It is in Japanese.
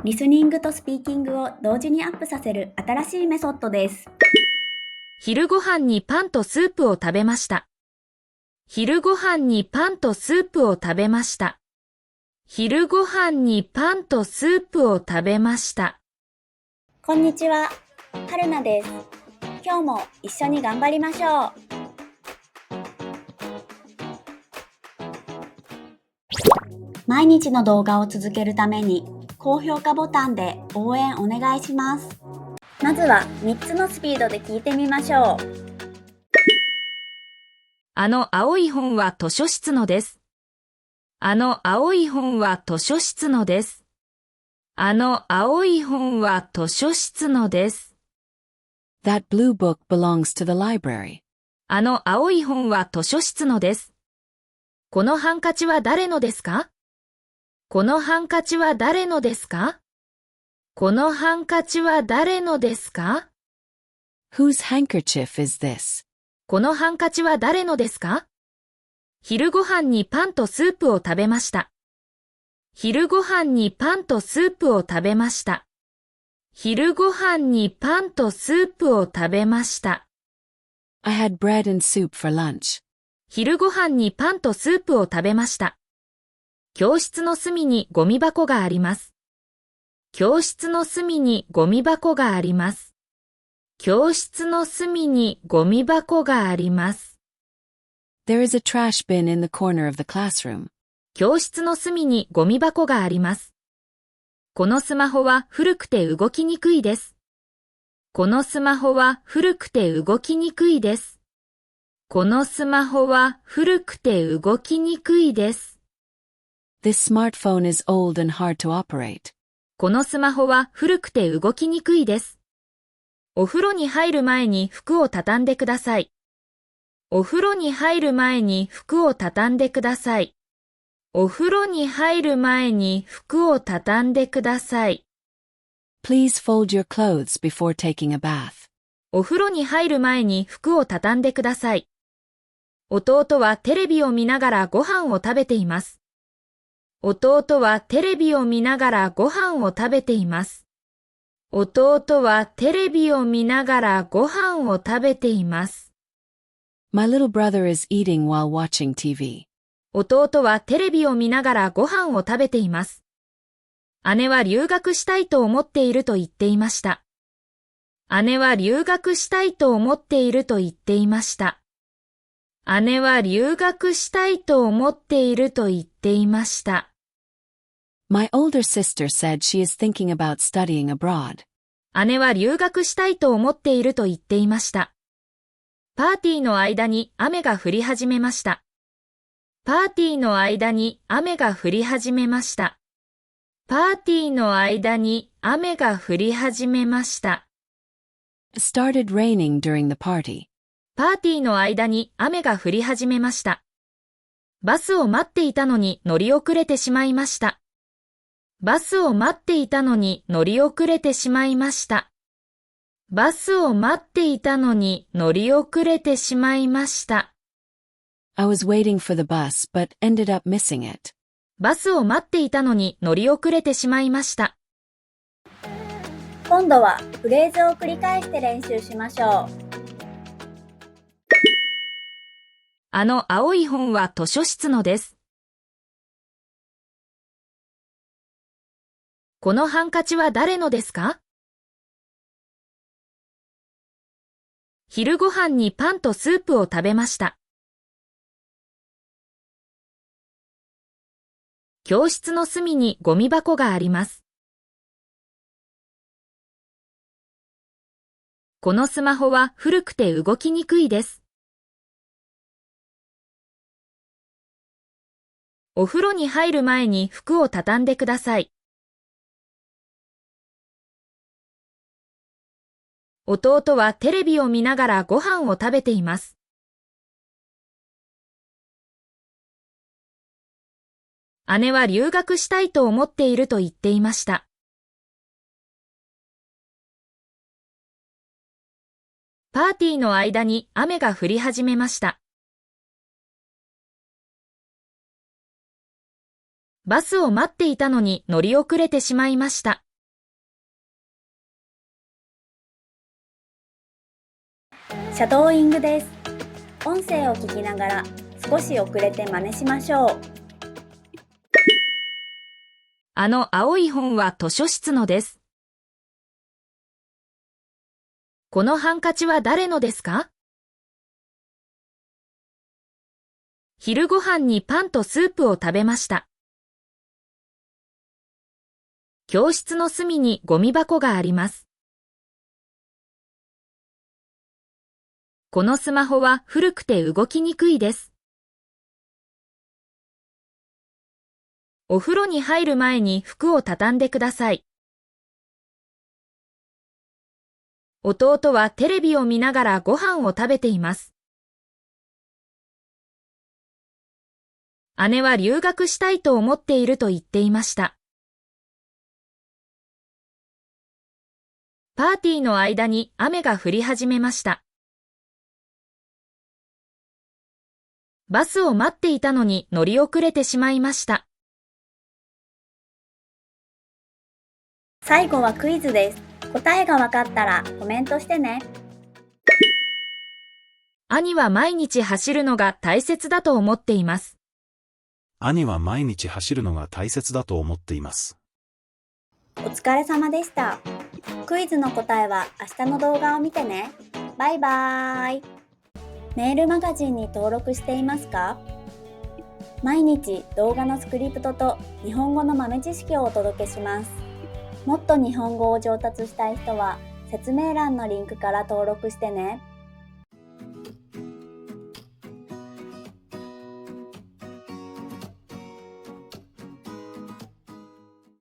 リスニングとスピーキングを同時にアップさせる新しいメソッドです。昼ご飯にパンとスープを食べました。昼ご飯にパンとスープを食べました。昼ご飯にパンとスープを食べました。こんにちは、はるなです。今日も一緒に頑張りましょう。毎日の動画を続けるために高評価ボタンで応援お願いします。まずは3つのスピードで聞いてみましょう。あの青い本は図書室のです。あの青い本は図書室のです。あの青い本は図書室のです。That blue book belongs to the library. あの青い本は図書室のです。このハンカチは誰のですか？このハンカチは誰のですか？このハンカチは誰のですか？ Whose handkerchief is this? このハンカチは誰のですか？昼ご飯にパンとスープを食べました。昼ご飯にパンとスープを食べました。昼ご飯にパンとスープを食べました。I had bread and soup for lunch. 昼ご飯にパンとスープを食べました。教室の隅にゴミ箱があります。教室の隅にゴミ箱があります。教室の隅にゴミ箱があります。There is a trash bin in the corner of the classroom. 教室の隅にゴミ箱があります。このスマホは古くて動きにくいです。このスマホは古くて動きにくいです。このスマホは古くて動きにくいです。This smartphone is old and hard to operate. このスマホは古くて動きにくいです。お風呂に入る前に服を畳んでください。お風呂に入る前に服を畳んでください。お風呂に入る前に服を畳んでください。Please fold your clothes before taking a bath. お風呂に入る前に服を畳んでください。弟はテレビを見ながらご飯を食べています。弟はテレビを見ながらご飯を食べています。弟はテレビを見ながらご飯を食べています。My little brother is eating while watching TV. 弟はテレビを見ながらご飯を食べています。姉は留学したいと思っていると言っていました。姉は留学したいと思っていると言っていました。姉は留学したいと思っていると言っていました。My older sister said she is thinking about studying abroad. 姉は留学したいと思っていると言っていました。パーティーの間に雨が降り始めました。パーティーの間に雨が降り始めました。パーティーの間に雨が降り始めました。It started raining during the party. パーティーの間に雨が降り始めました。バスを待っていたのに乗り遅れてしまいました。バスを待っていたのに乗り遅れてしまいました。バスを待っていたのに乗り遅れてしまいました。I was waiting for the bus but ended up missing it. バスを待っていたのに乗り遅れてしまいました。今度はフレーズを繰り返して練習しましょう。あの青い本は図書室のです。このハンカチは誰のですか？昼ご飯にパンとスープを食べました。教室の隅にゴミ箱があります。このスマホは古くて動きにくいです。お風呂に入る前に服を畳んでください。弟はテレビを見ながらご飯を食べています。姉は留学したいと思っていると言っていました。パーティーの間に雨が降り始めました。バスを待っていたのに乗り遅れてしまいました。シャドーイングです。音声を聞きながら少し遅れて真似しましょう。あの青い本は図書室のです。このハンカチは誰のですか？昼ご飯にパンとスープを食べました。教室の隅にゴミ箱があります。このスマホは古くて動きにくいです。お風呂に入る前に服を畳んでください。弟はテレビを見ながらご飯を食べています。姉は留学したいと思っていると言っていました。パーティーの間に雨が降り始めました。バスを待っていたのに乗り遅れてしまいました。最後はクイズです。答えがわかったらコメントしてね。兄は毎日走るのが大切だと思っています。兄は毎日走るのが大切だと思っています。お疲れ様でした。クイズの答えは明日の動画を見てね。バイバーイ。メールマガジンに登録していますか？毎日動画のスクリプトと日本語の豆知識をお届けします。もっと日本語を上達したい人は説明欄のリンクから登録してね。